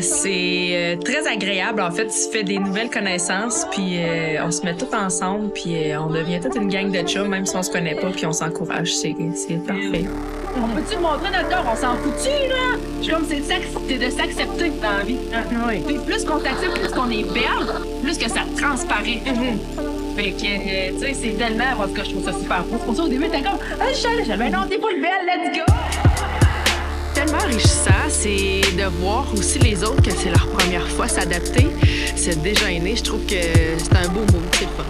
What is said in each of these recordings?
C'est très agréable. En fait, tu fais des nouvelles connaissances, puis on se met tous ensemble, puis on devient toute une gang de chums, même si on se connaît pas, puis on s'encourage. C'est parfait. On peut-tu montrer notre corps? On s'en fout-tu, là? Je suis comme, c'est de s'accepter dans la vie. Oui. Puis plus qu'on t'accepte, plus qu'on est belle, plus que ça transparaît. Fait que, tu sais, c'est tellement... En tout cas, je trouve ça super beau. C'est pour ça, au début, t'es comme, ah, je ben non, t'es pas le belle, let's go! Tellement enrichissant, c'est de voir aussi les autres que c'est leur première fois s'adapter, se déjeuner. Je trouve que c'est un beau mot, c'est le fun.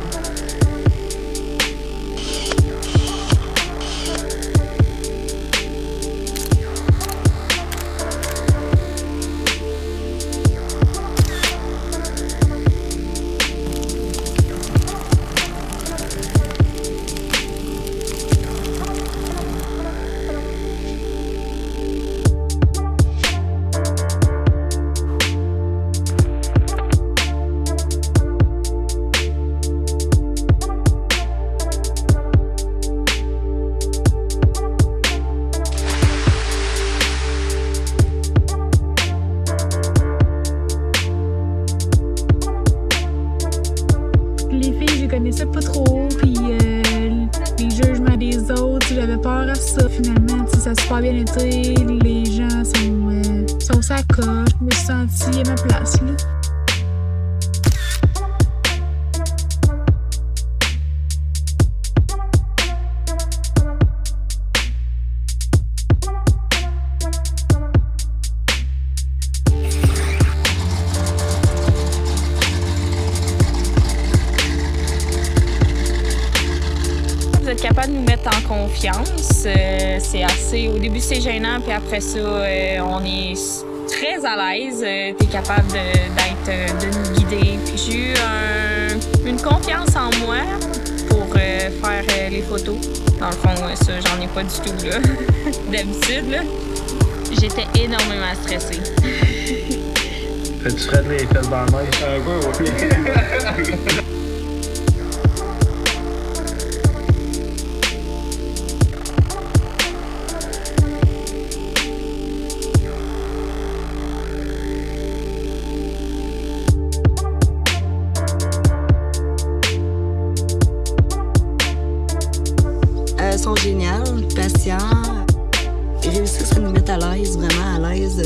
Les filles, je connaissais pas trop, puis les jugements des autres, j'avais peur à ça. Finalement, ça a super bien été, les gens sont sa coche, je me suis sentie à ma place, là. Vous êtes capable de nous mettre en confiance. C'est assez... Au début, c'est gênant, puis après ça, on est très à l'aise. Tu es capable de nous guider. Puis j'ai eu une confiance en moi pour faire les photos. Dans le fond, ça, j'en ai pas du tout, là. D'habitude, là. J'étais énormément stressée. Tu ferais de les fesses dans la neige? Oui. Ils sont géniales, patients. Ils réussissent à nous mettre à l'aise, vraiment à l'aise.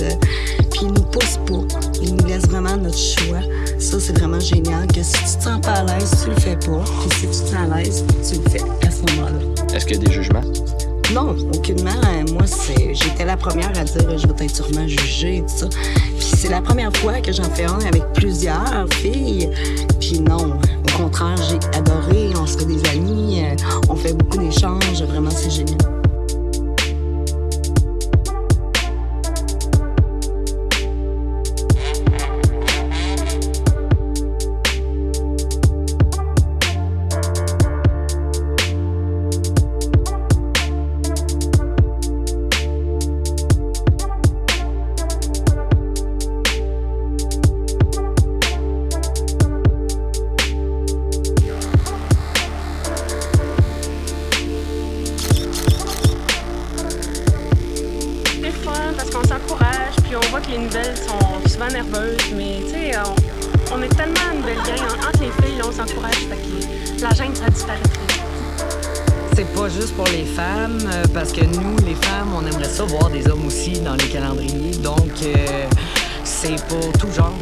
Puis ils nous poussent pas. Ils nous laissent vraiment notre choix. Ça, c'est vraiment génial. Que si tu te sens pas à l'aise, tu le fais pas. Puis si tu te sens à l'aise, tu le fais à ce moment-là. Est-ce qu'il y a des jugements? Non, aucunement. Moi, j'étais la première à dire je vais être sûrement jugée et tout ça. Puis c'est la première fois que j'en fais un avec plusieurs filles. Puis non, au contraire, j'ai adoré. On se fait des amis, on fait beaucoup d'échanges. Vraiment, c'est génial. Parce qu'on s'encourage, puis on voit que les nouvelles sont souvent nerveuses, mais tu sais, on est tellement une belle gang. Entre les filles, là, on s'encourage, fait que la gêne, ça disparaît très vite. C'est pas juste pour les femmes, parce que nous, les femmes, on aimerait ça voir des hommes aussi dans les calendriers, donc c'est pour tout genre.